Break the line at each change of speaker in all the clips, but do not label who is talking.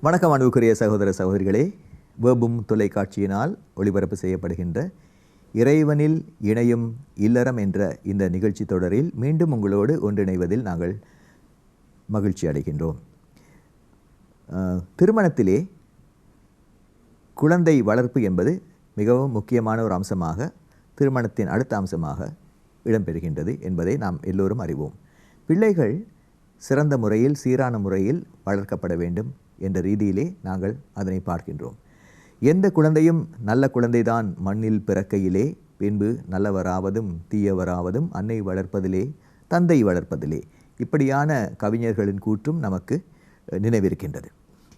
வணக்கம் அன்புக்குரிய சகோதர சகோதரிகளே. வேபும் தொலைக்காட்சியினால் ஒளிபரப்பு செய்யப்படுகின்ற இறைவனில் இணையும் இல்லறம் என்ற இந்த நிகழ்ச்சி தொடரில் மீண்டும் உங்களோடு ஒன்றிணைவதில் நாங்கள் மகிழ்ச்சி அடைகின்றோம். திருமணத்திலே குழந்தை வளர்ப்பு என்பது மிகவும் முக்கியமான ஒரு அம்சமாக, திருமணத்தின் அடுத்த அம்சமாக இடம்பெறுகின்றது என்பதை நாம் எல்லோரும் அறிவோம். பிள்ளைகள் சிறந்த முறையில், சீரான முறையில் வளர்க்கப்பட வேண்டும் என்ற ரீதியிலே நாங்கள் அதனை பார்க்கின்றோம். எந்த குழந்தையும் நல்ல குழந்தைதான் மண்ணில் பிறக்கையிலே, பின்பு நல்லவராவதும் தீயவராவதும் அன்னை வளர்ப்பதிலே தந்தை வளர்ப்பதிலே, இப்படியான கவிஞர்களின் கூற்றும் நமக்கு நினைவிருக்கின்றது.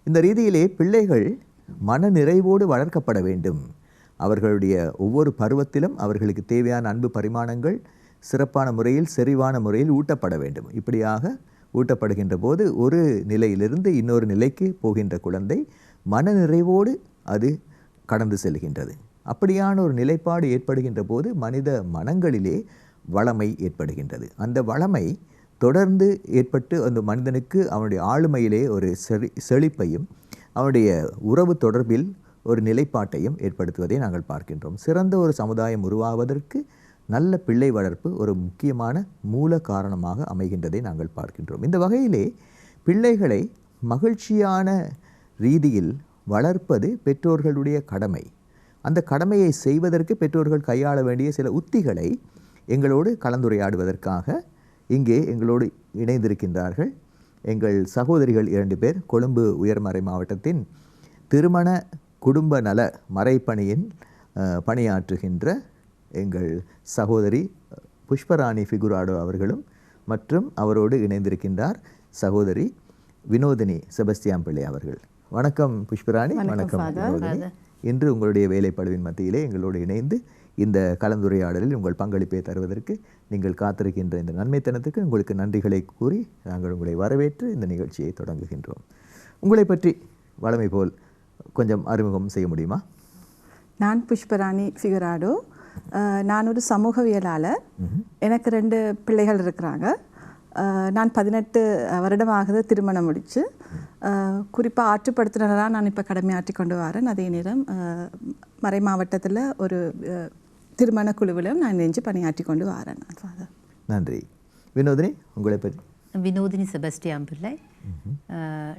இந்த ரீதியிலே பிள்ளைகள் மன நிறைவோடு வளர்க்கப்பட வேண்டும். அவர்களுடைய ஒவ்வொரு பருவத்திலும் அவர்களுக்கு தேவையான அன்பு பரிமாணங்கள் சிறப்பான முறையில், செறிவான முறையில் ஊட்டப்பட வேண்டும். இப்படியாக ஊட்டப்படுகின்ற போது ஒரு நிலையிலிருந்து இன்னொரு நிலைக்கு போகின்ற குழந்தை மன நிறைவோடு அது கடந்து செல்கின்றது. அப்படியான ஒரு நிலைப்பாடு ஏற்படுகின்ற போது மனித மனங்களிலே வளமை ஏற்படுகின்றது. அந்த வளமை தொடர்ந்து ஏற்பட்டு அந்த மனிதனுக்கு அவனுடைய ஆளுமையிலே ஒரு செழிப்பையும் அவனுடைய உறவு தொடர்பில் ஒரு நிலைப்பாட்டையும் ஏற்படுத்துவதை நாங்கள் பார்க்கின்றோம். சிறந்த ஒரு சமுதாயம் உருவாவதற்கு நல்ல பிள்ளை வளர்ப்பு ஒரு முக்கியமான மூல காரணமாக அமைகின்றதை நாங்கள் பார்க்கின்றோம். இந்த வகையிலே பிள்ளைகளை மகிழ்ச்சியான ரீதியில் வளர்ப்பது பெற்றோர்களுடைய கடமை. அந்த கடமையை செய்வதற்கு பெற்றோர்கள் கையாள வேண்டிய சில உத்திகளை எங்களோடு கலந்துரையாடுவதற்காக இங்கே எங்களோடு இணைந்திருக்கின்றார்கள் எங்கள் சகோதரிகள் 2 பேர். கொழும்பு உயர்மறை மாவட்டத்தின் திருமண குடும்ப நல மறைப்பணியின் பணியாற்றுகின்ற எங்கள் சகோதரி புஷ்பராணி ஃபிகுராடோ அவர்களும், மற்றும் அவரோடு இணைந்திருக்கின்றார் சகோதரி வினோதினி செபஸ்தியான் பிள்ளை அவர்கள். வணக்கம் புஷ்பராணி. வணக்கம் வினோதினி. இன்று உங்களுடைய வேலைப்பளுவின் மத்தியிலே எங்களோடு இணைந்து இந்த கலந்துரையாடலில் உங்கள் பங்களிப்பை தருவதற்கு நீங்கள் காத்திருக்கின்ற இந்த நன்மைத்தனத்துக்கு உங்களுக்கு நன்றிகளை கூறி நாங்கள் உங்களை வரவேற்று இந்த நிகழ்ச்சியை தொடங்குகின்றோம். உங்களை பற்றி வழமை போல் கொஞ்சம் அறிமுகம் செய்ய முடியுமா?
நான் புஷ்பராணி ஃபிகுராடோ. நான் ஒரு சமூகவியலாளர். எனக்கு 2 பிள்ளைகள் இருக்கிறாங்க. நான் 18 வருடமாக திருமணம் முடித்து, குறிப்பாக ஆற்றுப்படுத்தினராக நான் இப்போ கடமையாற்றி கொண்டு வரேன். அதே நேரம் மறை மாவட்டத்தில் ஒரு திருமண குழுவிலும் நான் நெஞ்சு பணியாற்றி கொண்டு வரேன்.
நன்றி. வினோதினி, உங்களை பற்றி?
வினோதினி செபஸ்டியான் பிள்ளை.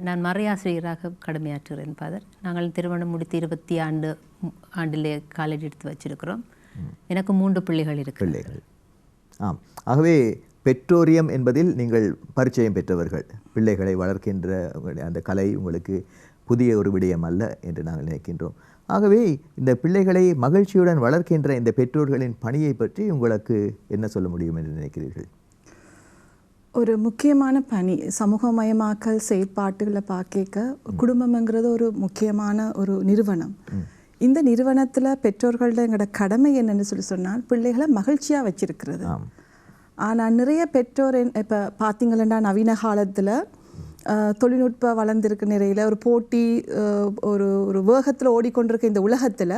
நான் மறையாசிரியராக கடமையாற்றுகிறேன் ஃபாதர். நாங்கள் திருமணம் முடித்து 20 ஆண்டிலே காலேஜ் எடுத்து வச்சிருக்கிறோம். எனக்கு 3 பிள்ளைகள்
பிள்ளைகள். ஆம். ஆகவே பெற்றோரியம் என்பதில் நீங்கள் பரிச்சயம் பெற்றவர்கள். பிள்ளைகளை வளர்க்கின்ற அந்த கலை உங்களுக்கு புதிய ஒரு விடயம் அல்ல என்று நாங்கள் நினைக்கின்றோம். ஆகவே இந்த பிள்ளைகளை மகிழ்ச்சியுடன் வளர்க்கின்ற இந்த பெற்றோர்களின் பணியை பற்றி உங்களுக்கு என்ன சொல்ல முடியும் என்று நினைக்கிறீர்கள்?
ஒரு முக்கியமான பணி, சமூகமயமாக்கல் செயற்பாட்டுகளை பார்க்க குடும்பம்ங்கிறது ஒரு முக்கியமான ஒரு நிறுவனம். இந்த நிறுவனத்தில் பெற்றோர்களோட எங்களோட கடமை என்னென்னு சொன்னால் பிள்ளைகளை மகிழ்ச்சியாக வச்சிருக்கிறது. ஆனால் நிறைய பெற்றோர் இப்போ பார்த்தீங்கன்னா நவீன காலத்தில் தொழில்நுட்ப வளர்ந்திருக்க நிறையில் ஒரு போட்டி, ஒரு வேகத்தில் ஓடிக்கொண்டிருக்க இந்த உலகத்தில்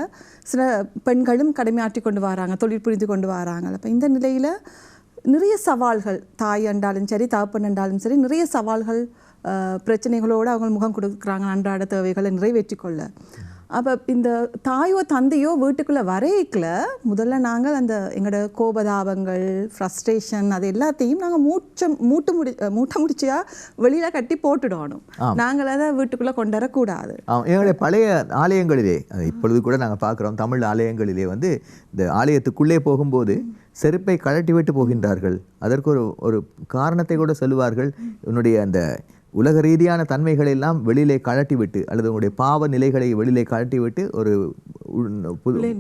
சில பெண்களும் கடமையாற்றி கொண்டு வராங்க, தொழில் புரிந்து கொண்டு வராங்க. அப்போ இந்த நிலையில் நிறைய சவால்கள், தாய் என்றாலும் சரி தகப்பன் என்றாலும் சரி, நிறைய சவால்கள் பிரச்சனைகளோடு அவங்க முகம் கொடுக்குறாங்க அன்றாட தேவைகளை நிறைவேற்றி கொள்ள. அப்போ இந்த தாயோ தந்தையோ வீட்டுக்குள்ளே வரையிக்கல முதல்ல நாங்கள் அந்த எங்களோட கோபதாபங்கள், ஃப்ரஸ்ட்ரேஷன், அது எல்லாத்தையும் நாங்கள் மூட்டை முடிச்சியாக வெளியில் கட்டி போட்டுடணும். நாங்கள் அதை வீட்டுக்குள்ளே கொண்டு வரக்கூடாது.
எங்களுடைய பழைய ஆலயங்களிலே, இப்பொழுது கூட நாங்கள் பார்க்குறோம், தமிழ் ஆலயங்களிலே இந்த ஆலயத்துக்குள்ளே போகும்போது செருப்பை கழட்டி விட்டு போகின்றார்கள். அதற்கு ஒரு காரணத்தை கூட சொல்லுவார்கள். உன்னுடைய அந்த உலக ரீதியான தன்மைகளை எல்லாம் வெளியிலே கழட்டி விட்டு, அல்லது உங்களுடைய பாவ நிலைகளை வெளியிலே கழட்டி விட்டு ஒரு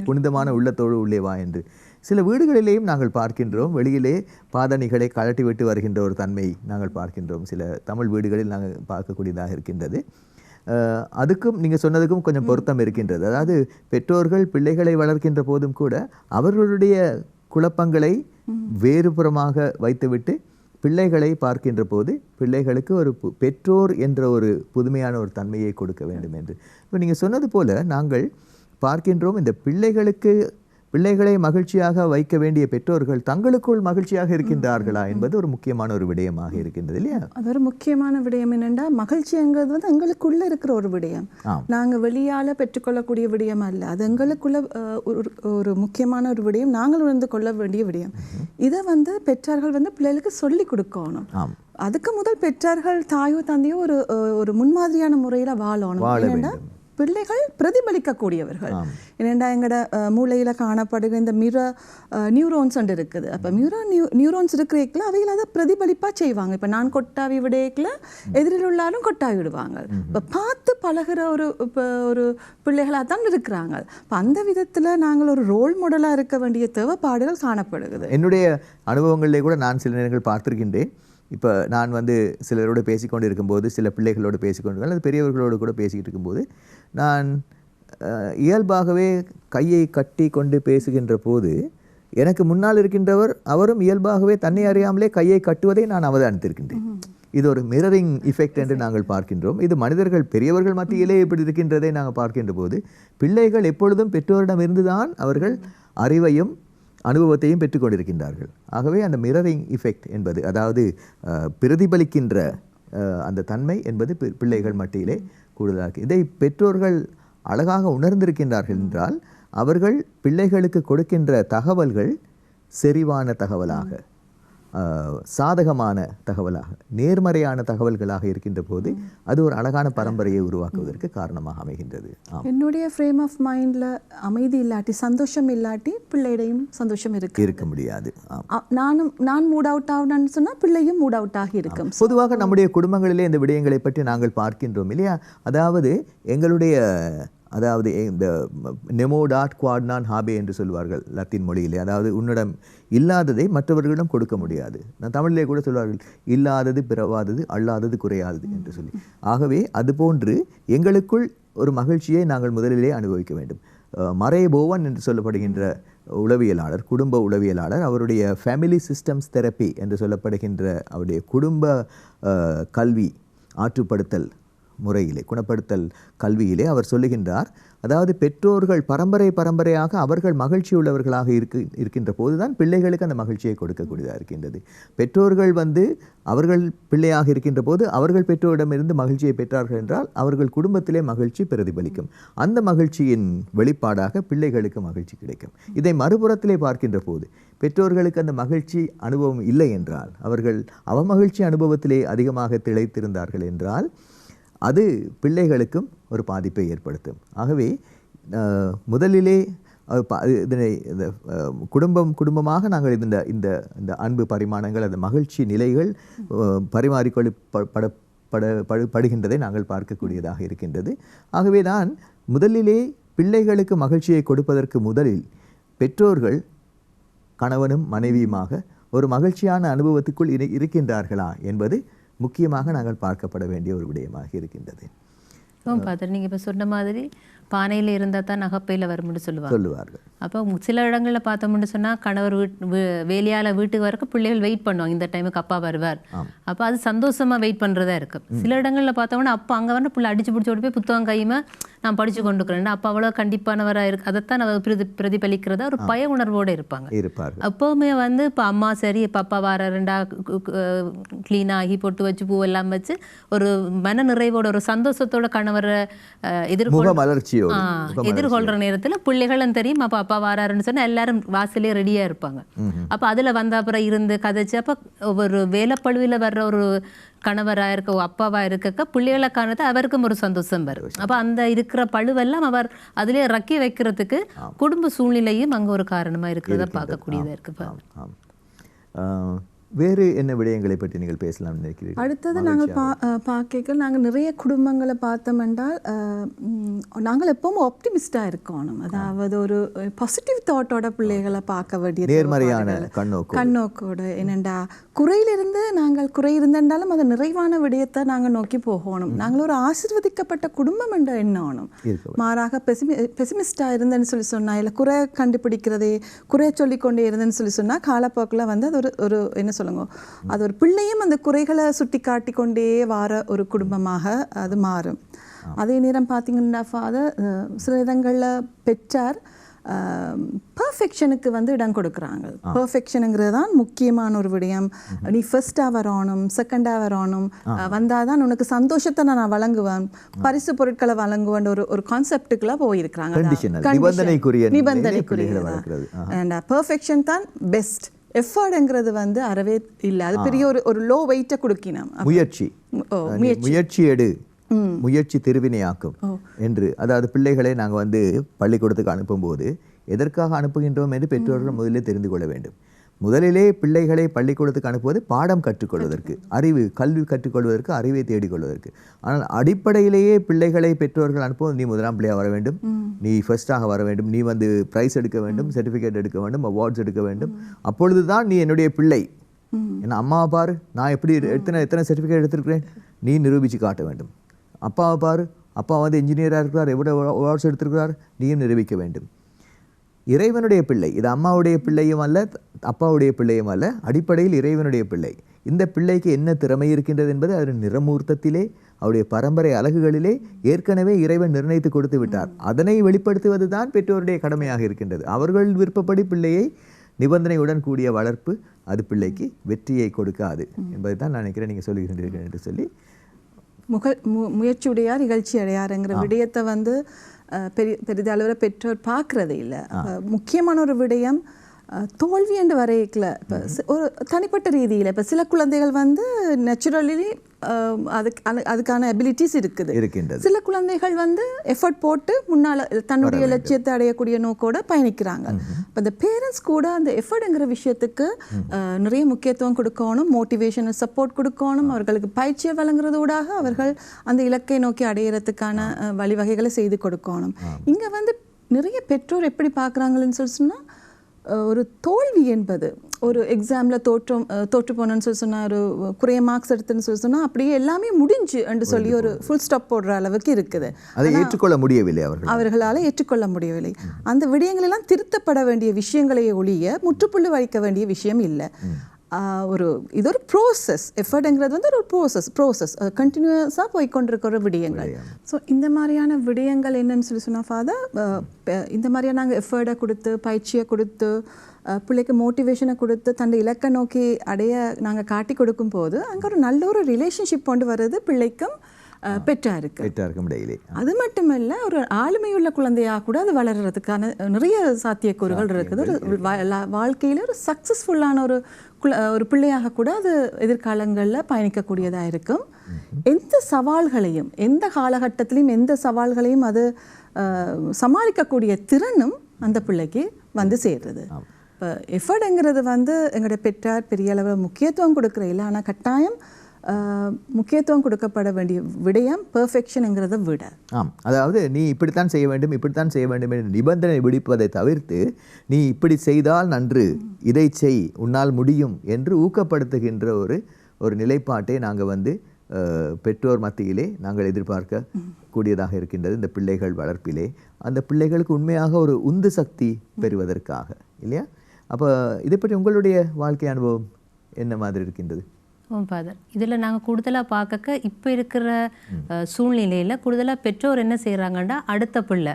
புனிதமான உள்ளத்தோடு உள்ளே வா என்று. சில வீடுகளிலேயும் நாங்கள் பார்க்கின்றோம், வெளியிலே பாதணிகளை கழட்டி விட்டு வருகின்ற ஒரு தன்மை நாங்கள் பார்க்கின்றோம். சில தமிழ் வீடுகளில் நாங்கள் பார்க்கக்கூடியதாக இருக்கின்றது. அதுக்கும் நீங்கள் சொன்னதுக்கும் கொஞ்சம் பொருத்தம் இருக்கின்றது. அதாவது பெற்றோர்கள் பிள்ளைகளை வளர்க்கின்ற போதும் கூட அவர்களுடைய குழப்பங்களை வேறுபுறமாக வைத்துவிட்டு பிள்ளைகளை பார்க்கின்ற போது பிள்ளைகளுக்கு ஒரு பெற்றோர் என்ற ஒரு புதுமையான ஒரு தன்மையை கொடுக்க வேண்டும் என்று. இப்போ நீங்கள் சொன்னது போல நாங்கள் பார்க்கின்றோம், இந்த பிள்ளைகளுக்கு பிள்ளைகளை மகிழ்ச்சியாக வைக்க வேண்டிய பெற்றோர்கள் தங்களுக்குள் மகிழ்ச்சியாக இருக்கின்றார்களா என்பது ஒரு முக்கியமான ஒரு விடயமாக இருக்கின்றது இல்லையா?
அது ஒரு முக்கியமான விடயம் என்னென்னா, மகிழ்ச்சிங்கிறது வந்து எங்களுக்குள்ள இருக்கிற ஒரு விடயம். நாங்கள் வெளியால் பெற்றுக்கொள்ளக்கூடிய விடயம் அல்ல. அது எங்களுக்குள்ள ஒரு முக்கியமான ஒரு விடயம், நாங்கள் உணர்ந்து கொள்ள வேண்டிய விடயம். இதை வந்து பெற்றார்கள் வந்து பிள்ளைகளுக்கு சொல்லி கொடுக்கணும். அதுக்கு முதல் பெற்றார்கள் தாயோ தந்தையோ ஒரு முன்மாதிரியான முறையில் வாழணும். என்னென்னா பிள்ளைகள் பிரதிபலிக்கக்கூடியவர்கள். என்னென்னா எங்களோட மூளையில் காணப்படுகிற இந்த நியூரோன்ஸ் இருக்குது. அப்போ நியூரோன்ஸ் இருக்கிறதுக்குள்ள அவைகள் அதை பிரதிபலிப்பாக செய்வாங்க. இப்போ நான் கொட்டாவி விடையக்கில் எதிரில் உள்ளாலும் கொட்டாவி விடுவாங்க. இப்போ பார்த்து பழகிற ஒரு பிள்ளைகளாக தான் இருக்கிறாங்க. இப்போ அந்த விதத்தில் நாங்கள் ஒரு ரோல் மாடலாக இருக்க வேண்டிய தேவைப்பாடுகள் காணப்படுகிறது.
என்னுடைய அனுபவங்களிலே கூட நான் சில நேரங்கள் பார்த்துருக்கின்றேன். இப்போ நான் வந்து சிலரோடு பேசிக்கொண்டு இருக்கும்போது, சில பிள்ளைகளோடு பேசிக்கொண்டு அல்லது பெரியவர்களோடு கூட பேசிக்கிட்டு இருக்கும்போது, நான் இயல்பாகவே கையை கட்டி கொண்டு பேசுகின்ற போது எனக்கு முன்னால் இருக்கின்றவர் அவரும் இயல்பாகவே தன்னை அறியாமலே கையை கட்டுவதை நான் அவதானித்திருக்கின்றேன். இது ஒரு மிரரிங் இஃபெக்ட் என்று நாங்கள் பார்க்கின்றோம். இது மனிதர்கள் பெரியவர்கள் மத்தியிலே இப்படி இருக்கின்றதை நாங்கள் பார்க்கின்ற போது, பிள்ளைகள் எப்பொழுதும் பெற்றோரிடமிருந்து தான் அவர்கள் அறிவையும் அனுபவத்தையும் பெற்றுக்கொண்டிருக்கின்றார்கள். ஆகவே அந்த மிரரிங் இஃபெக்ட் என்பது, அதாவது பிரதிபலிக்கின்ற அந்த தன்மை என்பது பிள்ளைகள் மட்டியிலே கூடுதலாக, இதை பெற்றோர்கள் அழகாக உணர்ந்திருக்கின்றார்கள் என்றால் அவர்கள் பிள்ளைகளுக்கு கொடுக்கின்ற தகவல்கள் செறிவான தகவலாக, சாதகமான தகவலாக, நேர்மறையான தகவல்களாக இருக்கின்ற போது அது ஒரு அழகான பரம்பரையை உருவாக்குவதற்கு காரணமாக அமைகின்றது.
என்னுடைய ஃப்ரேம் ஆஃப் மைண்டில் அமைதி இல்லாட்டி, சந்தோஷம் இல்லாட்டி பிள்ளையிடையும் சந்தோஷம் இருக்க முடியாது. நான் மூட் அவுட் ஆகுன்னு சொன்னால் பிள்ளையும் மூட் அவுட் ஆகி இருக்கும்.
பொதுவாக நம்முடைய குடும்பங்களிலே இந்த விடயங்களை பற்றி நாங்கள் பார்க்கின்றோம் இல்லையா? அதாவது இந்த நெமோ டாட் குவாட்னான் ஹாபே என்று சொல்வார்கள் லத்தீன் மொழியிலே. அதாவது உன்னிடம் இல்லாததை மற்றவர்களிடம் கொடுக்க முடியாது. நான் தமிழிலே கூட சொல்வார்கள், இல்லாதது பிறவாதது, அல்லாதது குறையாதது என்று சொல்லி. ஆகவே அதுபோன்று எங்களுக்குள் ஒரு மகிழ்ச்சியை நாங்கள் முதலிலே அனுபவிக்க வேண்டும். மரே போவன் என்று சொல்லப்படுகின்ற உளவியலாளர், குடும்ப உளவியலாளர், அவருடைய ஃபேமிலி சிஸ்டம்ஸ் தெரப்பி என்று சொல்லப்படுகின்ற அவருடைய குடும்ப கல்வி ஆற்றுப்படுத்தல் முறையிலே, குணப்படுத்தல் கல்வியிலே அவர் சொல்லுகின்றார், அதாவது பெற்றோர்கள் பரம்பரையாக அவர்கள் மகிழ்ச்சி உள்ளவர்களாக இருக்கின்ற போதுதான் பிள்ளைகளுக்கு அந்த மகிழ்ச்சியை கொடுக்கக்கூடியதாக இருக்கின்றது. பெற்றோர்கள் அவர்கள் பிள்ளையாக இருக்கின்ற போது அவர்கள் பெற்றோரிடமிருந்து மகிழ்ச்சியை பெற்றார்கள் என்றால் அவர்கள் குடும்பத்திலே மகிழ்ச்சி பிரதிபலிக்கும். அந்த மகிழ்ச்சியின் வெளிப்பாடாக பிள்ளைகளுக்கு மகிழ்ச்சி கிடைக்கும். இதை மறுபுறத்திலே பார்க்கின்ற போது பெற்றோர்களுக்கு அந்த மகிழ்ச்சி அனுபவம் இல்லை என்றால், அவர்கள் அவமகிழ்ச்சி அனுபவத்திலே அதிகமாக திளைத்திருந்தார்கள் என்றால் அது பிள்ளைகளுக்கும் ஒரு பாதிப்பை ஏற்படுத்தும். ஆகவே முதலிலே இதனை குடும்பமாக நாங்கள் இந்த அன்பு பரிமாணங்கள், அந்த மகிழ்ச்சி நிலைகள் படுகின்றதை நாங்கள் பார்க்கக்கூடியதாக இருக்கின்றது. ஆகவே தான் முதலிலே பிள்ளைகளுக்கு மகிழ்ச்சியை கொடுப்பதற்கு முதலில் பெற்றோர்கள் கணவனும் மனைவியுமாக ஒரு மகிழ்ச்சியான அனுபவத்துக்குள் இருக்கின்றார்களா என்பது முக்கியமாக நாங்கள் பார்க்கப்பட வேண்டிய ஒரு விடயமாக இருக்கின்றது.
பாத்தர், நீங்க இப்ப சொன்ன மாதிரி பானையில் இருந்தால் தான் நகைப்பையில் வரும்னு சொல்லுவார்கள். அப்போ சில இடங்களில் பார்த்தோம்னு சொன்னால் கணவர் வேலையால் வீட்டுக்கு வரக்கு பிள்ளைகள் வெயிட் பண்ணுவாங்க, இந்த டைமுக்கு அப்பா வருவார். அப்போ அது சந்தோஷமாக வெயிட் பண்ணுறதா இருக்கும். சில இடங்களில் பார்த்தோம்னா அப்போ அங்கே வந்து பிள்ளை அடிச்சு பிடிச்சி ஓடி போய் புத்தகம் கையுமா நான் படித்து கொண்டுக்கிறேன், அப்போ அவ்வளோ கண்டிப்பானவராக இருக்கு. அதைத்தான் பிரதிபலிக்கிறதா ஒரு பய உணர்வோடு இருப்பாங்க. அப்போவுமே வந்து இப்போ அம்மா சரி இப்போ அப்பா வார ரெண்டா க்ளீனாகி பொட்டு வச்சு பூவெல்லாம் வச்சு ஒரு மன நிறைவோட ஒரு சந்தோஷத்தோட கணவரை எதிர்கொள்ற நேரத்துல பிள்ளைகளும் தெரியும் அப்ப அப்பா வாராருன்னு சொன்னா எல்லாரும் வாசலே ரெடியா இருப்பாங்க. அப்ப அதுல வந்த அப்புறம் இருந்து கதைச்சு அப்ப ஒரு வேலைப்பழுவில வர்ற ஒரு கணவரா இருக்க அப்பாவா இருக்க பிள்ளைகளை காணது அவருக்கும் ஒரு சந்தோஷம் வரும். அப்ப அந்த இருக்கிற பழுவெல்லாம் அவர் அதிலே ரக்கி வைக்கிறதுக்கு குடும்ப சூழ்நிலையும் அங்க ஒரு காரணமா இருக்கிறத பார்க்கக்கூடியதா இருக்கு.
வேறு என்ன விடயங்களை பற்றி நீங்கள் பேசலாம் நினைக்கிறீர்கள்?
அடுத்தது நாங்கள் பார்க்க நாங்கள் நிறைய குடும்பங்களை பார்த்தோம் என்றால் நாங்கள் எப்பவும் ஆப்டிமிஸ்டாக இருக்கணும். அதாவது ஒரு பாசிட்டிவ் தாட்டோட பிள்ளைகளை பார்க்க வேண்டியது,
நேர்மறையான
கண்ணோக்கோடு. என்னெண்டா குறையிலிருந்து நாங்கள் குறை இருந்திருந்தாலும் அதை நிறைவான விடயத்தை நாங்கள் நோக்கி போகணும். நாங்கள் ஒரு ஆசீர்வதிக்கப்பட்ட குடும்பம் என்ற எண்ணணும். மாறாக பெசிமிஸ்டாக இருந்தேன்னு சொல்லி சொன்னால், இல்லை குறை கண்டுபிடிக்கிறதே குறைய சொல்லிக்கொண்டே இருந்தேன்னு சொல்லி சொன்னால் காலப்போக்கில் வந்து அது ஒரு என்ன சொல்லுங்க, அது ஒரு பிள்ளையும் அந்த குறைகளை சுட்டி காட்டி கொண்டே வார ஒரு குடும்பமாக அது மாறும். அதே நேரம் பார்த்தீங்கன்னா ஃபாதர் சில இடங்களில் பெற்றார் பர்ஃபெக்ஷனுக்கு வந்து இடம் கொடுக்குறாங்க. பர்ஃபெக்ஷனுங்கிறது தான் முக்கியமான ஒரு விடயம். நீ ஃபர்ஸ்டாக வரணும், செகண்டாக வரணும், வந்தால் தான் உனக்கு சந்தோஷத்தை நான் வழங்குவேன், பரிசு பொருட்களை வழங்குவேன் ஒரு கான்செப்டுக்குள்ள போயிருக்கிறாங்க. நிபந்தனைக்குரிய பர்ஃபெக்ஷன் தான் பெஸ்ட். எஃபர்ட்ங்கிறது வந்து அறவே இல்லை. அது பெரிய ஒரு லோ வெயிட்டை கொடுக்கணும்.
முயற்சி எடு, முயற்சி திருவினையாக்கும் என்று. அதாவது பிள்ளைகளை நாங்கள் வந்து பள்ளிக்கூடத்துக்கு அனுப்பும்போது எதற்காக அனுப்புகின்றோம் என்று பெற்றோர்கள் முதலில் தெரிந்து கொள்ள வேண்டும். முதலிலே பிள்ளைகளை பள்ளிக்கூடத்துக்கு அனுப்புவது பாடம் கற்றுக்கொள்வதற்கு, கல்வி கற்றுக்கொள்வதற்கு, அறிவை தேடிக்கொள்வதற்கு. ஆனால் அடிப்படையிலேயே பிள்ளைகளை பெற்றோர்கள் அனுப்புவது நீ முதலாம் பிள்ளையாக வர வேண்டும், நீ ஃபர்ஸ்டாக வர வேண்டும், நீ வந்து ப்ரைஸ் எடுக்க வேண்டும், சர்டிஃபிகேட் எடுக்க வேண்டும், அவார்ட்ஸ் எடுக்க வேண்டும், அப்பொழுது தான் நீ என்னுடைய பிள்ளை. ஏன்னா அம்மாவை பாரு, நான் எப்படி எத்தனை சர்டிஃபிகேட் எடுத்திருக்கிறேன், நீ நிரூபித்து காட்ட வேண்டும். அப்பாவை பாரு, அப்பா வந்து இன்ஜினியராக இருக்கிறார், எவ்வளோ அவார்ட்ஸ் எடுத்திருக்கிறார், நீயும் நிரூபிக்க வேண்டும். இறைவனுடைய பிள்ளை, இது அம்மாவுடைய பிள்ளையும் அல்ல, அப்பாவுடைய பிள்ளையும் அல்ல, அடிப்படையில் இறைவனுடைய பிள்ளை. இந்த பிள்ளைக்கு என்ன திறமை இருக்கின்றது என்பது அதன் நிறமூர்த்தத்திலே, அவருடைய பரம்பரை அலகுகளிலே ஏற்கனவே இறைவன் நிர்ணயித்து கொடுத்து விட்டார். அதனை வெளிப்படுத்துவது தான் பெற்றோருடைய கடமையாக இருக்கின்றது. அவர்கள் விருப்பப்படி பிள்ளையை நிபந்தனையுடன் கூடிய வளர்ப்பு அது பிள்ளைக்கு வெற்றியை கொடுக்காது என்பதை தான் நான் நினைக்கிறேன் நீங்கள் சொல்லுகின்றீர்கள் என்று சொல்லி.
முயற்சியுடையார் இகழ்ச்சி அடையாருங்கிற விடயத்தை வந்து பெரிதளவில் பெற்றோர் பார்க்கறதே இல்லை. முக்கியமான ஒரு விடயம் தோல்வி என்று வரைக்கல. இப்போ ஒரு தனிப்பட்ட ரீதியில் இப்போ சில குழந்தைகள் வந்து நேச்சுரலி அதுக்கான எபிலிட்டிஸ் இருக்கின்றது. சில குழந்தைகள் வந்து எஃபர்ட் போட்டு முன்னால் தன்னுடைய லட்சியத்தை அடையக்கூடிய நோக்கோட பயணிக்கிறாங்க. இப்போ இந்த பேரண்ட்ஸ் கூட அந்த எஃபர்ட்ங்கிற விஷயத்துக்கு நிறைய முக்கியத்துவம் கொடுக்கணும், மோட்டிவேஷனல் சப்போர்ட் கொடுக்கணும், அவர்களுக்கு பயிற்சியை வழங்குறதோடாக அவர்கள் அந்த இலக்கை நோக்கி அடையிறதுக்கான வழிவகைகளை செய்து கொடுக்கணும். இங்கே வந்து நிறைய பெற்றோர் எப்படி பார்க்குறாங்கன்னு சொல்லி சொன்னால், ஒரு தோல்வி என்பது ஒரு எக்ஸாமில் தோற்று போனோன்னு சொல்லி சொன்னால், ஒரு குறைய மார்க்ஸ் எடுத்துன்னு சொல்லி சொன்னால் அப்படியே எல்லாமே முடிஞ்சு என்று சொல்லி ஒரு ஃபுல் ஸ்டாப் போடுற அளவுக்கு இருக்குது.
அதை ஏற்றுக்கொள்ள முடியவில்லை,
அவர்களால் ஏற்றுக்கொள்ள முடியவில்லை. அந்த விடயங்களெல்லாம் திருத்தப்பட வேண்டிய விஷயங்களை ஒழிய முற்றுப்புள்ளி வைக்க வேண்டிய விஷயம் இல்லை. இது ஒரு ப்ரோசஸ். எஃபர்ட்ங்கிறது வந்து ஒரு ப்ரோசஸ் கண்டினியூஸாக போய்கொண்டிருக்கிற விடயங்கள். ஸோ இந்த மாதிரியான விடயங்கள் என்னன்னு சொல்லி சொன்னால் ஃபாதர், இந்த மாதிரியாக நாங்கள் எஃபர்ட்டை கொடுத்து, பயிற்சியை கொடுத்து, பிள்ளைக்கு மோட்டிவேஷனை கொடுத்து தன்னை இலக்கை நோக்கி அடைய நாங்கள் காட்டி கொடுக்கும் போது அங்கே ஒரு நல்ல ஒரு ரிலேஷன்ஷிப் கொண்டு வர்றது பிள்ளைக்கும் பெற்றாருக்கும் இடையிலே. அது மட்டுமல்ல, ஒரு ஆளுமையுள்ள குழந்தையாக கூட அது வளர்கிறதுக்கான நிறைய சாத்தியக்கூறுகள் இருக்குது. ஒரு வாழ்க்கையில் ஒரு சக்ஸஸ்ஃபுல்லான ஒரு பிள்ளையாக கூட அது எதிர்காலங்களில் பயணிக்கக்கூடியதாக இருக்கும். எந்த சவால்களையும், எந்த காலகட்டத்திலையும் எந்த சவால்களையும் அது சமாளிக்கக்கூடிய திறனும் அந்த பிள்ளைக்கு வந்து சேர்றது. இப்போ எஃபர்ட்ங்கிறது வந்து எங்களுடைய பெற்றார் பெரிய அளவில் முக்கியத்துவம் கொடுக்குற இல்லை, ஆனால் கட்டாயம் முக்கியத்துவம் கொடுக்கப்பட வேண்டிய விடயம் பெர்ஃபெக்ஷனுங்கிறத விட.
அதாவது நீ இப்படித்தான் செய்ய வேண்டும், இப்படித்தான் செய்ய வேண்டும் என்று நிபந்தனை விடுப்பதை தவிர்த்து, நீ இப்படி செய்தால் நன்று, இதை செய், உன்னால் முடியும் என்று ஊக்கப்படுத்துகின்ற ஒரு நிலைப்பாட்டை நாங்கள் வந்து பெற்றோர் மத்தியிலே நாங்கள் எதிர்பார்க்க கூடியதாக இருக்கின்றது. இந்த பிள்ளைகள் வளர்ப்பிலே அந்த பிள்ளைகளுக்கு உண்மையாக ஒரு உந்து சக்தி பெறுவதற்காக, இல்லையா? அப்போ இதை பற்றி உங்களுடைய வாழ்க்கை அனுபவம் என்ன மாதிரி இருக்கின்றது?
ஃபாதர், இதில் நாங்கள் கூடுதலாக பார்க்க இப்போ இருக்கிற சூழ்நிலையில் கூடுதலாக பெற்றோர் என்ன செய்கிறாங்கன்னா, அடுத்த பிள்ளை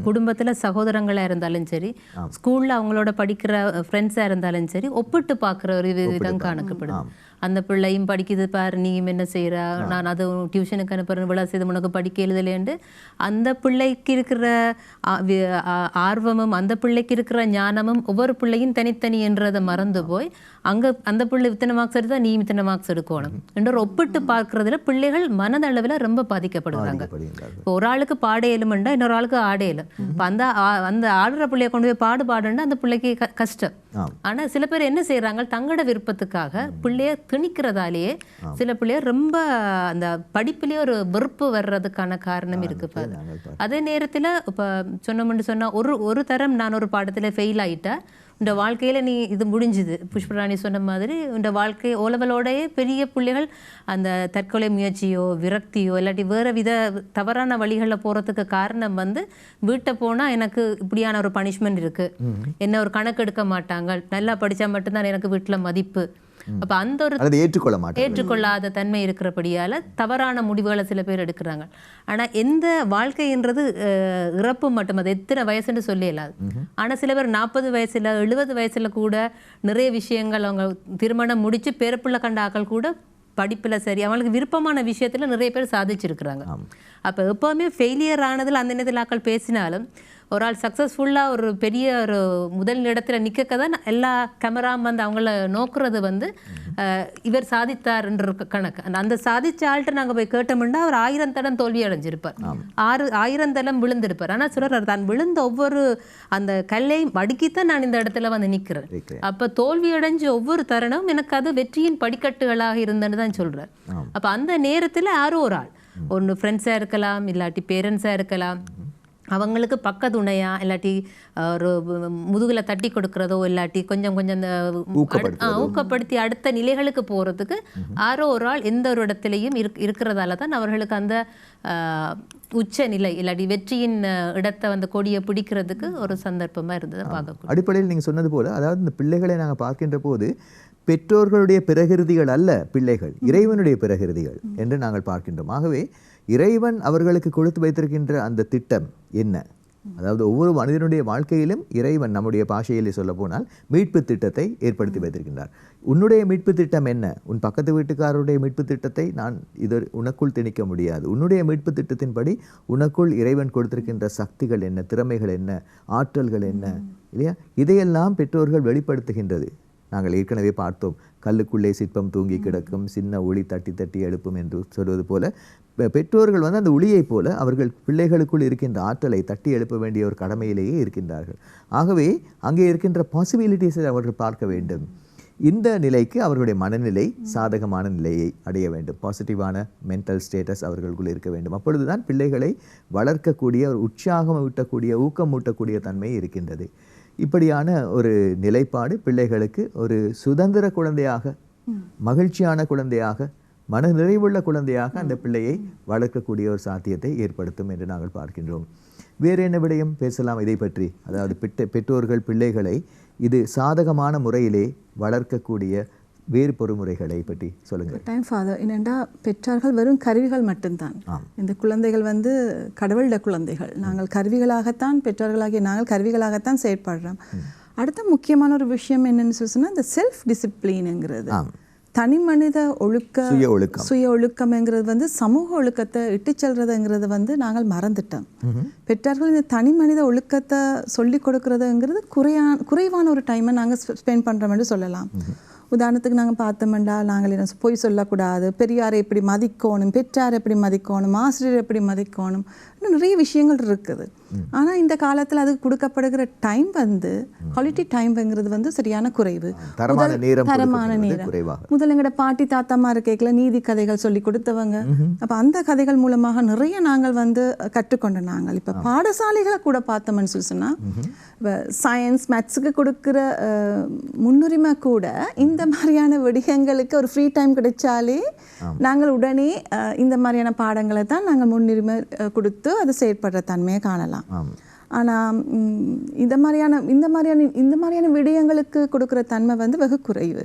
குடும்பத்தில் சகோதரங்களாக இருந்தாலும் சரி, ஸ்கூலில் அவங்களோட படிக்கிற ஃப்ரெண்ட்ஸாக இருந்தாலும் சரி, ஒப்பிட்டு பார்க்குற ஒரு விதம் காணப்படுது. அந்த பிள்ளையும் படிக்குது பாரு, நீயும் என்ன செய்கிறா, நான் அது டியூஷனுக்கு அனுப்புறேன், விழா செய்து உனக்கு படிக்க எழுதலேண்டு அந்த பிள்ளைக்கு இருக்கிற ஆர்வமும் அந்த பிள்ளைக்கு இருக்கிற ஞானமும் ஒவ்வொரு பிள்ளையும் தனித்தனி என்றதை மறந்து போய் அங்கே அந்த பிள்ளை இத்தனை மார்க்ஸ் எடுத்தா நீ இத்தனை மார்க்ஸ் எடுக்கணும் என்ற ஒப்பிட்டு பார்க்கறதுல பிள்ளைகள் மனதளவில் ரொம்ப பாதிக்கப்படுறாங்க. இப்போ ஒரு ஆளுக்கு பாட இயலுமெண்டா இன்னொரு ஆளுக்கு ஆட இயலும். இப்போ அந்த ஆடுற பிள்ளைய கொண்டு போய் பாடுன்னா அந்த பிள்ளைக்கு கஷ்டம். ஆனால் சில பேர் என்ன செய்யறாங்க, தங்களோட விருப்பத்துக்காக பிள்ளைய திணிக்கிறதாலேயே சில பிள்ளைய ரொம்ப அந்த படிப்பிலேயே ஒரு வெறுப்பு வர்றதுக்கான காரணம் இருக்கு. அதே நேரத்தில் இப்போ சொன்னோம்னு சொன்னால் ஒரு தரம் நான் ஒரு பாடத்தில் ஃபெயில் ஆகிட்டா இந்த வாழ்க்கையில் நீ இது முடிஞ்சுது. புஷ்பராணி சொன்ன மாதிரி இந்த வாழ்க்கை ஓலவலோடையே பெரிய பிள்ளைகள் அந்த தற்கொலை முயற்சியோ விரக்தியோ இல்லாட்டி வேறு வித தவறான வழிகளில் போகிறதுக்கு காரணம் வந்து வீட்டை போனால் எனக்கு இப்படியான ஒரு பனிஷ்மெண்ட் இருக்குது, என்ன ஒரு கணக்கு எடுக்க மாட்டாங்க, நல்லா படித்தா மட்டும்தான் எனக்கு வீட்டில் மதிப்பு, அப்போ அந்த ஒரு
அதை ஏற்றுக்கொள்ள மாட்டேன்
ஏற்றுக்கொள்ளாத தன்மை இருக்கிறபடியால் தவறான முடிவுகளை சில பேர் எடுக்கிறாங்க. ஆனால் எந்த வாழ்க்கைன்றது இறப்பு மட்டும், அது எத்தனை வயசுன்னு சொல்ல இயலாது. ஆனால் சில பேர் 40 வயசில் 70 வயசில் கூட நிறைய விஷயங்கள் அவங்க திருமணம் முடித்து பேரப்புள்ள கண்ட ஆக்கள் கூட படிப்பில் சரி அவங்களுக்கு விருப்பமான விஷயத்தில் நிறைய பேர் சாதிச்சிருக்கிறாங்க. அப்போ எப்போவுமே ஃபெயிலியர் ஆனதில் அந்த நேரத்தில் ஆக்கள் பேசினாலும் ஒரு ஆள் சக்ஸஸ்ஃபுல்லாக ஒரு பெரிய ஒரு முதல் இடத்துல நிற்க தான் எல்லா கேமராவும் வந்து அவங்கள நோக்குறது வந்து இவர் சாதித்தார்ன்ற கணக்கு. அந்த சாதிச்ச ஆள்கிட்ட நாங்கள் போய் கேட்டோம்னா அவர் 1000 தடம் தோல்வி அடைஞ்சிருப்பார், 1000 தடம் விழுந்திருப்பார். ஆனால் சிலர் தான் விழுந்த ஒவ்வொரு அந்த கல்லையும் அடுக்கித்தான் நான் இந்த இடத்துல வந்து நிற்கிறேன். அப்போ தோல்வி அடைஞ்ச ஒவ்வொரு தருணம் எனக்கு அது வெற்றியின் படிக்கட்டுகளாக இருந்தேன்னு தான் சொல்கிறார். அப்போ அந்த நேரத்தில் யாரோ ஒரு ஆள், ஒன்று ஃப்ரெண்ட்ஸாக இருக்கலாம், இல்லாட்டி பேரண்ட்ஸாக இருக்கலாம், அவங்களுக்கு பக்கத்துணையா இல்லாட்டி ஒரு முதுகில் தட்டி கொடுக்கறதோ இல்லாட்டி கொஞ்சம் இந்த ஊக்கப்படுத்தி அடுத்த நிலைகளுக்கு போகிறதுக்கு யாரோ ஒரு ஆள் எந்த ஒரு இடத்துலையும் இருக்கிறதால தான் அவர்களுக்கு அந்த உச்ச நிலை இல்லாட்டி வெற்றியின் இடத்தை வந்து கொடியை பிடிக்கிறதுக்கு ஒரு சந்தர்ப்பமாக இருந்ததை பார்க்கக்கூடிய
அடிப்படையில் நீங்கள் சொன்னது போல, அதாவது இந்த பிள்ளைகளை நாங்கள் பார்க்கின்ற போது பெற்றோர்களுடைய பிரகிருதிகள் அல்ல பிள்ளைகள், இறைவனுடைய பிரகிருதிகள் என்று நாங்கள் பார்க்கின்றோம். ஆகவே இறைவன் அவர்களுக்கு கொடுத்து வைத்திருக்கின்ற அந்த திட்டம் என்ன, அதாவது ஒவ்வொரு மனிதனுடைய வாழ்க்கையிலும் இறைவன் நம்முடைய பாஷையிலே சொல்ல போனால் மீட்பு திட்டத்தை ஏற்படுத்தி வைத்திருக்கின்றார். உன்னுடைய மீட்பு திட்டம் என்ன? உன் பக்கத்து வீட்டுக்காரருடைய மீட்பு திட்டத்தை நான் இது உனக்குள் திணிக்க முடியாது. உன்னுடைய மீட்பு திட்டத்தின்படி உனக்குள் இறைவன் கொடுத்திருக்கின்ற சக்திகள் என்ன, திறமைகள் என்ன, ஆற்றல்கள் என்ன, இல்லையா? இதையெல்லாம் பெற்றோர்கள் வெளிப்படுத்துகின்றது. நாங்கள் ஏற்கனவே பார்த்தோம், கல்லுக்குள்ளே சிற்பம் தூங்கி கிடக்கும், சின்ன ஒளி தட்டி தட்டி எழுப்பும் என்று சொல்வது போல பெற்றோர்கள் வந்து அந்த ஒளியைப் போல அவர்கள் பிள்ளைகளுக்குள் இருக்கின்ற ஆற்றலை தட்டி எழுப்ப வேண்டிய ஒரு கடமையிலேயே இருக்கின்றார்கள். ஆகவே அங்கே இருக்கின்ற பாசிபிலிட்டிஸை அவர்கள் பார்க்க வேண்டும். இந்த நிலைக்கு அவர்களுடைய மனநிலை சாதகமான நிலையை அடைய வேண்டும், பாசிட்டிவான மென்டல் ஸ்டேட்டஸ் அவர்களுக்குள் இருக்க வேண்டும். அப்பொழுதுதான் பிள்ளைகளை வளர்க்கக்கூடிய ஒரு உற்சாகம் ஊட்டக்கூடிய ஊக்கம் ஊட்டக்கூடிய தன்மை இருக்கின்றது. இப்படியான ஒரு நிலைப்பாடு பிள்ளைகளுக்கு ஒரு சுதந்திர குழந்தையாக, மகிழ்ச்சியான குழந்தையாக, மன நிறைவுள்ள குழந்தையாக அந்த பிள்ளையை வளர்க்கக்கூடிய ஒரு சாத்தியத்தை ஏற்படுத்தும் என்று நாங்கள் பார்க்கின்றோம். வேறு என்ன விடயம் பேசலாம் இதை பற்றி? அதாவது பெற்றோர்கள் பிள்ளைகளை இது சாதகமான முறையிலே வளர்க்கக்கூடிய வேறு பொறுமுறைகளை பற்றி சொல்லுங்கள்.
டைம் ஃபாதர் என்னென்னா, பெற்றார்கள் வெறும் கருவிகள் மட்டும்தான். இந்த குழந்தைகள் வந்து கடவுள குழந்தைகள். நாங்கள் கருவிகளாகத்தான், பெற்றோர்களாகிய நாங்கள் கருவிகளாகத்தான் செயற்படுறோம். அடுத்த முக்கியமான ஒரு விஷயம் என்னன்னு சொன்னால், இந்த செல்ஃப் டிசிப்ளினுங்கிறது, தனி மனித சுய ஒழுக்கம்ங்கிறது வந்து சமூக ஒழுக்கத்தை இட்டு செல்றதுங்கிறது வந்து நாங்கள் மறந்துட்டோம். பெற்றார்கள் இந்த தனி மனித ஒழுக்கத்தை சொல்லி கொடுக்கறதுங்கிறது குறைவான ஒரு டைமை நாங்கள் ஸ்பெண்ட் பண்ணுறோம்னு சொல்லலாம். உதாரணத்துக்கு நாங்கள் பார்த்தோம்னா, நாங்கள் என்ன பொய் சொல்லக்கூடாது, பெரியாரை எப்படி மதிக்கணும், பெற்றாரை எப்படி மதிக்கணும், ஆசிரியர் எப்படி மதிக்கணும், இன்னும் நிறைய விஷயங்கள் இருக்குது. ஆனால் இந்த காலத்தில் அதுக்கு கொடுக்கப்படுகிற டைம் வந்து குவாலிட்டி டைம்ங்கிறது வந்து சரியான குறைவு, தரமான நேரம். முதல்ல எங்களோட பாட்டி தாத்தாமா இருக்கைக்குள்ள நீதி கதைகள் சொல்லி கொடுத்தவங்க. அப்போ அந்த கதைகள் மூலமாக நிறைய நாங்கள் வந்து கற்றுக்கொண்ட நாங்கள் இப்போ பாடசாலைகளை கூட பார்த்தோம்னு சொன்னால், இப்போ சயின்ஸ் மேத்ஸுக்கு கொடுக்குற முன்னுரிமை கூட இந்த மாதிரியான விடயங்களுக்கு ஒரு ஃப்ரீ டைம் கிடைச்சாலே நாங்கள் உடனே இந்த மாதிரியான பாடங்களை தான் நாங்கள் முன்னுரிமை கொடுத்து அதை செயற்படுற தன்மையை காணலாம். ஆனால் இந்த மாதிரியான விடயங்களுக்கு கொடுக்குற தன்மை வந்து வெகு குறைவு.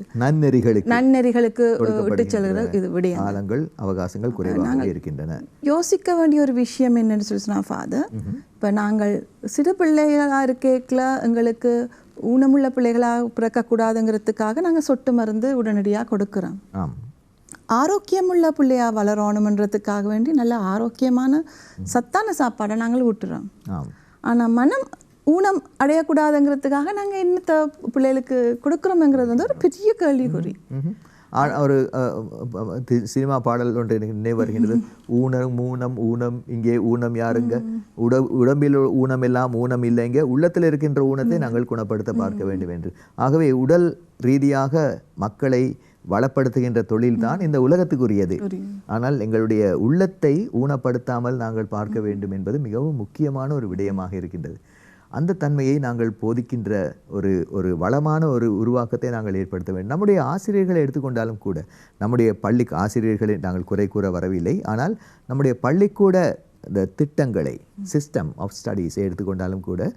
நன்னெறிகளுக்கு விட்டு செல்கிற இது விடயங்கள்
அவகாசங்கள் குறைவாக இருக்கின்றன.
யோசிக்க வேண்டிய ஒரு விஷயம் என்னன்னு சொன்னா ஃபாதர், இப்போ நாங்கள் சிறு பிள்ளைகளாக இருக்கேக்கில் எங்களுக்கு ஊனமுள்ள பிள்ளைகளாக பிறக்கக்கூடாதுங்கிறதுக்காக நாங்கள் சொட்டு மருந்து உடனடியாக கொடுக்குறோம். ஆரோக்கியமுள்ள பிள்ளையாக வளரணுன்றதுக்காக வேண்டி நல்ல ஆரோக்கியமான சத்தான சாப்பாடை நாங்கள் ஊட்டுறோம். ஆனால் மனம் ஊனம் அடையக்கூடாதுங்கிறதுக்காக நாங்கள் என்னத்தை பிள்ளைகளுக்கு கொடுக்குறோம்ங்கிறது வந்து ஒரு பெரிய கேள்விக்குறி.
ஒரு சினிமா பாடல் ஒன்று எனக்கு நினைவு வருகின்றது. ஊனம் இங்கே ஊனம் யாருங்க, உடம்பில் ஊனம் எல்லாம் ஊனம் இல்லைங்க, உள்ளத்தில் இருக்கின்ற ஊனத்தை நாங்கள் குணப்படுத்த பார்க்க வேண்டும் என்று. ஆகவே உடல் ரீதியாக மக்களை வளப்படுத்துகின்ற தொழில்தான் இந்த உலகத்துக்குரியது. ஆனால் எங்களுடைய உள்ளத்தை ஊனப்படுத்தாமல் நாங்கள் பார்க்க வேண்டும் என்பது மிகவும் முக்கியமான ஒரு விடயமாக இருக்கின்றது. அந்த தன்மையை நாங்கள் போதிக்கின்ற ஒரு வளமான ஒரு உருவாக்கத்தை நாங்கள் ஏற்படுத்த வேண்டும். நம்முடைய ஆசிரியர்களை எடுத்துக்கொண்டாலும் கூட, நம்முடைய பள்ளி ஆசிரியர்களை நாங்கள் குறை கூற வரவில்லை, ஆனால் நம்முடைய பள்ளிக்கூட இந்த திட்டங்களை, சிஸ்டம் ஆஃப் ஸ்டடீஸை எடுத்துக்கொண்டாலும் கூட,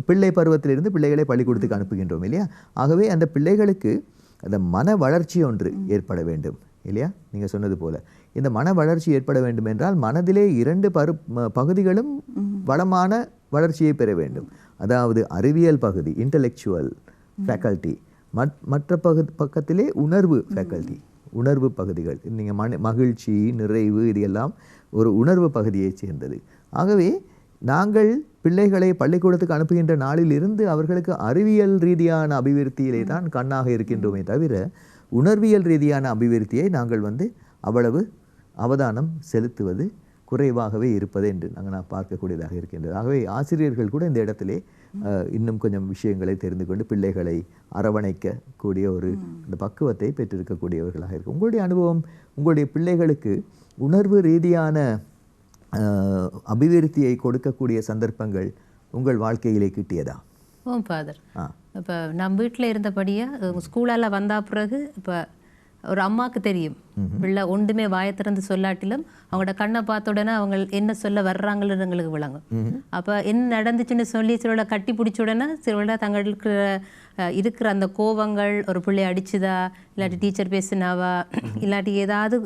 பிள்ளை பருவத்திலிருந்து பிள்ளைகளை பள்ளிக்கூடத்துக்கு அனுப்புகின்றோம் இல்லையா? ஆகவே அந்த பிள்ளைகளுக்கு அந்த மன வளர்ச்சி ஒன்று ஏற்பட வேண்டும் இல்லையா? நீங்கள் சொன்னது போல இந்த மன வளர்ச்சி ஏற்பட வேண்டும் என்றால் மனதிலே 2 பகுதிகளும் வளமான வளர்ச்சியை பெற வேண்டும். அதாவது அறிவியல் பகுதி இன்டலெக்சுவல் ஃபேக்கல்ட்டி, மற்ற பக்கத்திலே உணர்வு ஃபேக்கல்ட்டி, உணர்வு பகுதிகள். நீங்கள் மகிழ்ச்சி, நிறைவு, இது எல்லாம் ஒரு உணர்வு பகுதியைச் சேர்ந்தது. ஆகவே நாங்கள் பிள்ளைகளை பள்ளிக்கூடத்துக்கு அனுப்புகின்ற நாளில் இருந்து அவர்களுக்கு அறிவியல் ரீதியான அபிவிருத்தியிலே தான் கண்ணாக இருக்கின்றோமே தவிர உணர்வியல் ரீதியான அபிவிருத்தியை நாங்கள் அவ்வளவு அவதானம் செலுத்துவது குறைவாகவே இருப்பது என்று நான் பார்க்கக்கூடியதாக இருக்கின்றது. ஆகவே ஆசிரியர்கள் கூட இந்த இடத்திலே இன்னும் கொஞ்சம் விஷயங்களை தெரிந்து கொண்டு பிள்ளைகளை அரவணைக்கக்கூடிய ஒரு அந்த பக்குவத்தை பெற்றிருக்கக்கூடியவர்களாக இருக்கும். உங்களுடைய அனுபவம், உங்களுடைய பிள்ளைகளுக்கு உணர்வு ரீதியான அபிவிருத்தியை கொடுக்கக்கூடிய சந்தர்ப்பங்கள் உங்கள் வாழ்க்கையிலே கிட்டியதா?
ஃபாதர், இப்போ நம்ம வீட்டில் இருந்தபடியே ஸ்கூலால் வந்த பிறகு இப்போ ஒரு அம்மாவுக்கு தெரியும் பிள்ளை ஒன்றுமே வாயை திறந்து சொல்லாட்டிலும் அவங்களோட கண்ணை பார்த்த உடனே அவங்க என்ன சொல்ல வர்றாங்கன்னு எங்களுக்கு விளங்கும். அப்போ என்ன நடந்துச்சுன்னு சொல்லி சிலோட கட்டி பிடிச்ச உடனே சிலோட தங்களுக்கு இருக்கிற அந்த கோவங்கள், ஒரு பிள்ளைய அடிச்சுதா, இல்லாட்டி டீச்சர் பேசினாவா, இல்லாட்டி ஏதாவது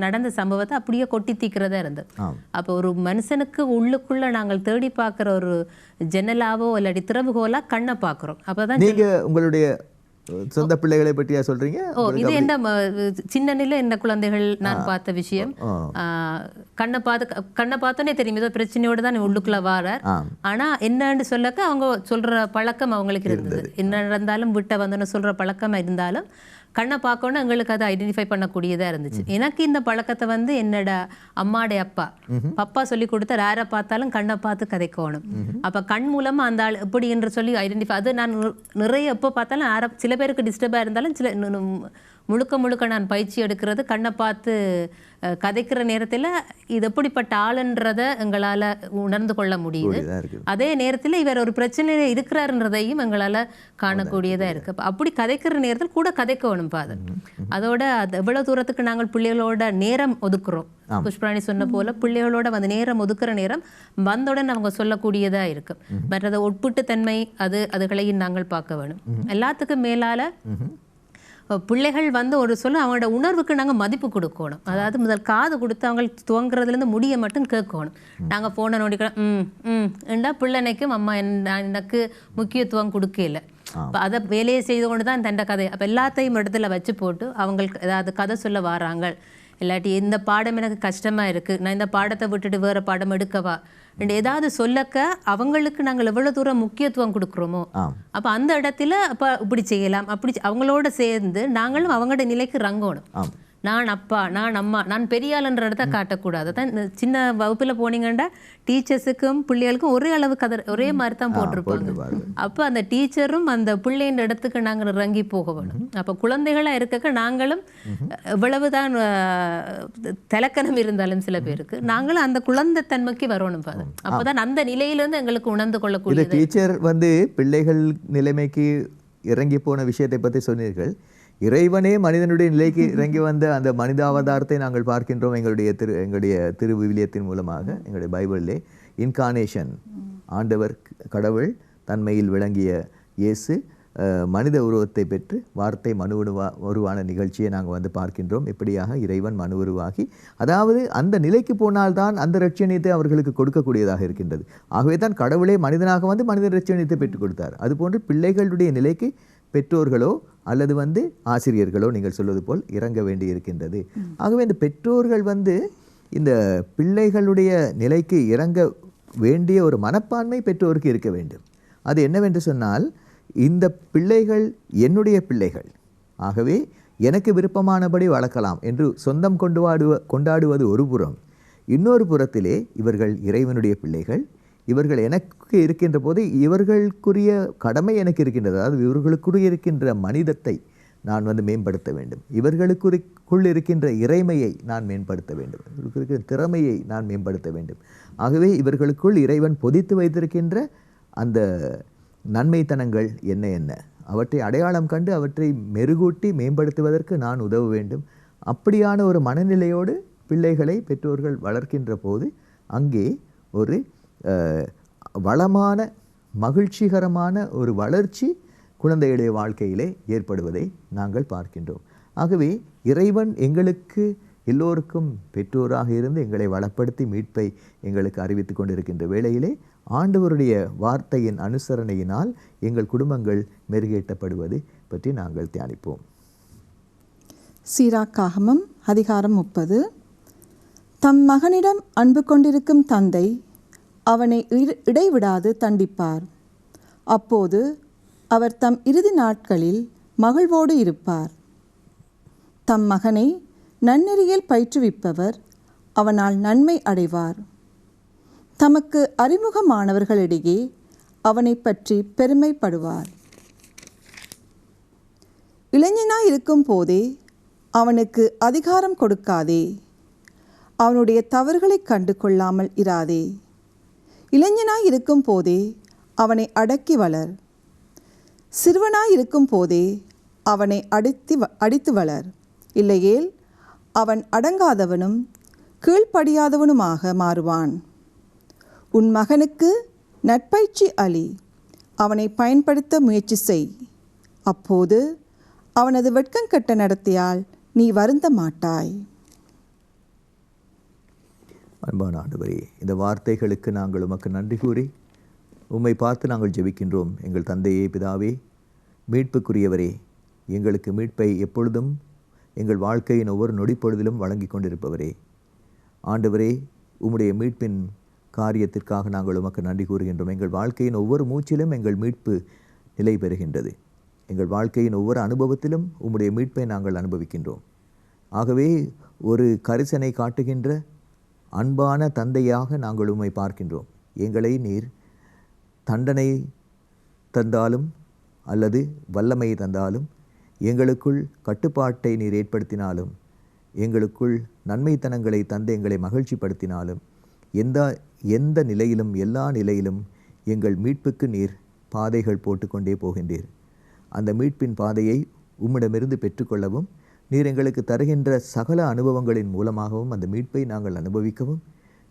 நடந்த சம்பவத்தை அப்படியே கொட்டி தீக்கிறதா இருந்தது. அப்போ ஒரு மனுஷனுக்கு உள்ளுக்குள்ள நாங்கள் தேடி பார்க்குற ஒரு ஜன்னலாவோ இல்லாட்டி திறவுகோலா கண்ணை பார்க்குறோம். அப்போதான்
நீங்கள் உங்களுடைய சொந்த பிள்ளைகளை பற்றியா சொல்றீங்க?
இது என்ன சின்ன நிலை என்ன குழந்தைகள் நான் பார்த்த விஷயம். கண்ணை பார்த்தோன்னே தெரியும் ஏதோ பிரச்சனையோட தான் உள்ளுக்குள்ள வாரார். ஆனா என்னன்னு சொல்லக்க அவங்க சொல்ற பழக்கம் அவங்களுக்கு இருந்தது. என்ன நடந்தாலும் விட்ட வந்தோன்னு சொல்ற பழக்கம் இருந்தாலும் கண்ணை பார்க்கணும் எங்களுக்கு அதை ஐடென்டிஃபை பண்ணக்கூடியதாக இருந்துச்சு. எனக்கு இந்த பழக்கத்தை என்னோட அம்மாடைய பப்பா சொல்லி கொடுத்த யாரை பார்த்தாலும் கண்ணை பார்த்து கதைக்கணும். அப்போ கண் மூலமாக அந்த ஆள் எப்படி என்று சொல்லி ஐடென்டிஃபை, அது நான் நிறைய எப்போ பார்த்தாலும் சில பேருக்கு டிஸ்டர்பாக இருந்தாலும் சில முழுக்க நான் பயிற்சி எடுக்கிறது கண்ணை பார்த்து கதைக்கிற நேரத்தில் இது எப்படிப்பட்ட ஆளுன்றதை எங்களால் உணர்ந்து கொள்ள முடியுது. அதே நேரத்தில் இவர் ஒரு பிரச்சனையில் இருக்கிறாருன்றதையும் எங்களால் காணக்கூடியதாக இருக்குது. அப்படி கதைக்கிற நேரத்தில் கூட கதைக்கணும் பாதர். அதோட எவ்வளோ தூரத்துக்கு நாங்கள் பிள்ளைகளோட நேரம் ஒதுக்குறோம். புஷ்பராணி சொன்ன போல பிள்ளைகளோட நேரம் ஒதுக்குற நேரம் வந்தவுடன் அவங்க சொல்லக்கூடியதாக இருக்கும். மற்றது ஒட்புட்டு தன்மை அதுகளையும் நாங்கள் பார்க்க வேணும். எல்லாத்துக்கும் மேலால் பிள்ளைகள் ஒரு சொல்ல அவங்களோட உணர்வுக்கு நாங்கள் மதிப்பு கொடுக்கணும். அதாவது முதல் காது கொடுத்து அவங்க துவங்குறதுலேருந்து முடிய மட்டும் கேட்கணும். நாங்கள் ஃபோனை நோண்டிக்கிறோம் பிள்ளைனைக்கும் அம்மா எனக்கு முக்கியத்துவம் கொடுக்கல. இப்போ அதை வேலையை செய்து கொண்டு தான் தண்டை கதை. அப்போ எல்லாத்தையும் இடத்துல வச்சு போட்டு அவங்களுக்கு ஏதாவது கதை சொல்ல வராங்க, இல்லாட்டி இந்த பாடம் எனக்கு கஷ்டமாக இருக்குது, நான் இந்த பாடத்தை விட்டுட்டு வேறு பாடம் எடுக்கவா, ஏதாவது சொல்லக்க அவங்களுக்கு நாங்கள் எவ்வளோ தூரம் முக்கியத்துவம் கொடுக்குறோமோ அப்போ அந்த இடத்துல அப்போ இப்படி செய்யலாம், அப்படி அவங்களோட சேர்ந்து நாங்களும் அவங்களோட நிலைக்கு ரங்கணும். நான் அப்பா, நான் அம்மா, நான் பெரியாளுன்ற இடத்த காட்டக்கூடாது. தான் சின்ன வகுப்பில் போனீங்கன்னா டீச்சர்ஸுக்கும் பிள்ளைகளுக்கும் ஒரே அளவு ஒரே மாதிரி தான் போட்டிருப்பாங்க. அப்போ அந்த டீச்சரும் அந்த பிள்ளைன்ற இடத்துக்கு நாங்கள் இறங்கி போக வேணும். அப்போ குழந்தைகளாக இருக்க நாங்களும் எவ்வளவுதான் திலக்கணம் இருந்தாலும் சில பேருக்கு நாங்களும் அந்த குழந்தை தன்மைக்கு வரணும். அப்போதான் அந்த நிலையிலிருந்து எங்களுக்கு உணர்ந்து கொள்ளக்கூடிய
டீச்சர் பிள்ளைகள் நிலைமைக்கு இறங்கி போன விஷயத்தை பற்றி சொன்னீர்கள். இறைவனே மனிதனுடைய நிலைக்கு இறங்கி வந்த அந்த மனித அவதாரத்தை நாங்கள் பார்க்கின்றோம் எங்களுடைய திருவிவிலியத்தின் மூலமாக. எங்களுடைய பைபிளிலே இன்கார்னேஷன், ஆண்டவர் கடவுள் தன்மையில் விளங்கிய இயேசு மனித உருவத்தை பெற்று வார்த்தை உருவான நிகழ்ச்சியை நாங்கள் பார்க்கின்றோம். இப்படியாக இறைவன் மனு உருவாகி, அதாவது அந்த நிலைக்கு போனால்தான் அந்த இரட்சணியத்தை அவர்களுக்கு கொடுக்கக்கூடியதாக இருக்கின்றது. ஆகவே தான் கடவுளே மனிதனாக மனித இரட்சணியத்தை பெற்றுக் கொடுத்தார். அதுபோன்று பிள்ளைகளுடைய நிலைக்கு பெற்றோர்களோ அல்லது ஆசிரியர்களோ நீங்கள் சொல்வது போல் இறங்க வேண்டி இருக்கின்றது. ஆகவே இந்த பெற்றோர்கள் இந்த பிள்ளைகளுடைய நிலைக்கு இறங்க வேண்டிய ஒரு மனப்பான்மை பெற்றோருக்கு இருக்க வேண்டும். அது என்னவென்று சொன்னால், இந்த பிள்ளைகள் என்னுடைய பிள்ளைகள், ஆகவே எனக்கு விருப்பமானபடி வளர்க்கலாம் என்று சொந்தம் கொண்டாடுவது ஒரு புறம், இன்னொரு புறத்திலே இவர்கள் இறைவனுடைய பிள்ளைகள், இவர்கள் எனக்கு இருக்கின்ற போது இவர்களுக்குரிய கடமை எனக்கு இருக்கின்றது. அதாவது இவர்களுக்குரிய இருக்கின்ற மனிதத்தை நான் மேம்படுத்த வேண்டும், இவர்களுக்குள் இருக்கின்ற இறைமையை நான் மேம்படுத்த வேண்டும், இவர்களுக்கு இருக்கிற திறமையை நான் மேம்படுத்த வேண்டும். ஆகவே இவர்களுக்குள் இறைவன் பொதித்து வைத்திருக்கின்ற அந்த நன்மைத்தனங்கள் என்ன அவற்றை அடையாளம் கண்டு அவற்றை மெருகூட்டி மேம்படுத்துவதற்கு நான் உதவ வேண்டும். அப்படியான ஒரு மனநிலையோடு பிள்ளைகளை பெற்றோர்கள் வளர்க்கின்ற போது அங்கே ஒரு வளமான மகிழ்ச்சிகரமான ஒரு வளர்ச்சி குழந்தையுடைய வாழ்க்கையிலே ஏற்படுவதை நாங்கள் பார்க்கின்றோம். ஆகவே இறைவன் எங்களுக்கு எல்லோருக்கும் பெற்றோராக இருந்து எங்களை வளப்படுத்தி மீட்பை எங்களுக்கு அறிவித்து கொண்டிருக்கின்ற வேளையிலே ஆண்டவருடைய வார்த்தையின் அனுசரணையினால் எங்கள் குடும்பங்கள் மெருகேற்றப்படுவது பற்றி நாங்கள் தியானிப்போம்.
சீராக்காகமம் அதிகாரம் 30. தம் மகனிடம் அன்பு கொண்டிருக்கும் தந்தை அவனை இடைவிடாது தண்டிப்பார். அப்போது அவர் தம் இறுதி நாட்களில் மகிழ்வோடு இருப்பார். தம் மகனை நன்னெறியில் பயிற்றுவிப்பவர் அவனால் நன்மை அடைவார். தமக்கு அறிமுகமானவர்களிடையே அவனை பற்றி பெருமைப்படுவார். இளைஞனாயிருக்கும் போதே அவனுக்கு அதிகாரம் கொடுக்காதே. அவனுடைய தவறுகளை கண்டு கொள்ளாமல் இராதே. இளைஞனாயிருக்கும் போதே அவனை அடக்கி வளர். சிறுவனாயிருக்கும் போதே அவனை அடித்து வளர். இல்லையேல் அவன் அடங்காதவனும் கீழ்ப்படியாதவனுமாக மாறுவான். உன் மகனுக்கு நற்பயிற்சி அளி. அவனை பயன்படுத்த முயற்சி செய். அப்போது அவனது வெட்கங்கெட்ட நடத்தையால் நீ வருந்த மாட்டாய்.
அன்பான ஆண்டவரே, இந்த வார்த்தைகளுக்கு நாங்கள் உமக்கு நன்றி கூறி உம்மை பார்த்து நாங்கள் ஜெபிக்கின்றோம். எங்கள் தந்தையே, பிதாவே, மீட்புக்குரியவரே, எங்களுக்கு மீட்பை எப்பொழுதும் எங்கள் வாழ்க்கையின் ஒவ்வொரு நொடிப்பொழுதிலும் வழங்கி கொண்டிருப்பவரே, ஆண்டவரே, உம்முடைய மீட்பின் காரியத்திற்காக நாங்கள் உமக்கு நன்றி கூறுகின்றோம். எங்கள் வாழ்க்கையின் ஒவ்வொரு மூச்சிலும் எங்கள் மீட்பு நிலை பெறுகின்றது. எங்கள் வாழ்க்கையின் ஒவ்வொரு அனுபவத்திலும் உம்முடைய மீட்பை நாங்கள் அனுபவிக்கின்றோம். ஆகவே ஒரு கரிசனை காட்டுகின்ற அன்பான தந்தையாக நாங்கள் உம்மை பார்க்கின்றோம். எங்களை நீர் தண்டனை தந்தாலும் அல்லது வல்லமை தந்தாலும், எங்களுக்குள் கட்டுப்பாட்டை நீர் ஏற்படுத்தினாலும், எங்களுக்குள் நன்மைத்தனங்களை தந்து எங்களை மகிழ்ச்சிப்படுத்தினாலும், எந்த நிலையிலும் எல்லா நிலையிலும் எங்கள் மீட்புக்கு நீர் பாதைகள் போட்டுக்கொண்டே போகின்றீர். அந்த மீட்பின் பாதையை உம்மிடமிருந்து பெற்றுக்கொள்ளவும், நீர் எங்களுக்கு தருகின்ற சகல அனுபவங்களின் மூலமாகவும் அந்த மீட்பை நாங்கள் அனுபவிக்கவும்,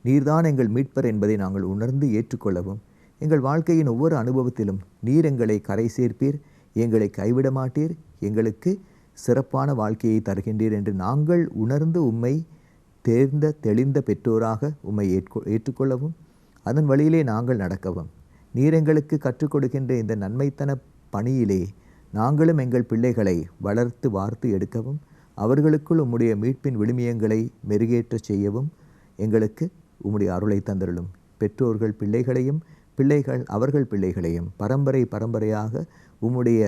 நீர்தான் எங்கள் மீட்பர் என்பதை நாங்கள் உணர்ந்து ஏற்றுக்கொள்ளவும், எங்கள் வாழ்க்கையின் ஒவ்வொரு அனுபவத்திலும் நீர் எங்களை கரை சேர்ப்பீர், எங்களை கைவிட மாட்டீர், எங்களுக்கு சிறப்பான வாழ்க்கையை தருகின்றீர் என்று நாங்கள் உணர்ந்து உம்மை தெளிந்த பெற்றோராக உம்மை ஏற்றுக்கொள்ளவும், அதன் வழியிலே நாங்கள் நடக்கவும், நீர் எங்களுக்கு கற்றுக் கொடுக்கின்ற இந்த நன்மைத்தன பணியிலே நாங்களும் எங்கள் பிள்ளைகளை வளர்த்து வார்த்து எடுக்கவும், அவர்களுக்குள் உம்முடைய மீட்பின் விழுமியங்களை மெருகேற்றச் செய்யவும் எங்களுக்கு உம்முடைய அருளை தந்தருளும். பெற்றோர்கள் பிள்ளைகளையும், பிள்ளைகள் அவர்கள் பிள்ளைகளையும் பரம்பரையாக உம்முடைய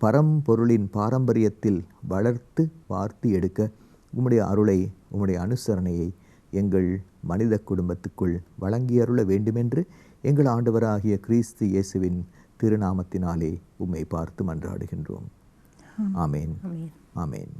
பரம்பொருளின் பாரம்பரியத்தில் வளர்த்து வார்த்து எடுக்க உம்முடைய அருளை, உம்முடைய அனுசரணையை எங்கள் மனித குடும்பத்துக்குள் வழங்கியருள வேண்டுமென்று எங்கள் ஆண்டவராகிய கிறிஸ்து இயேசுவின் திருநாமத்தினாலே உம்மை பார்த்து மன்றாடுகின்றோம். ஆமேன். ஆமேன்.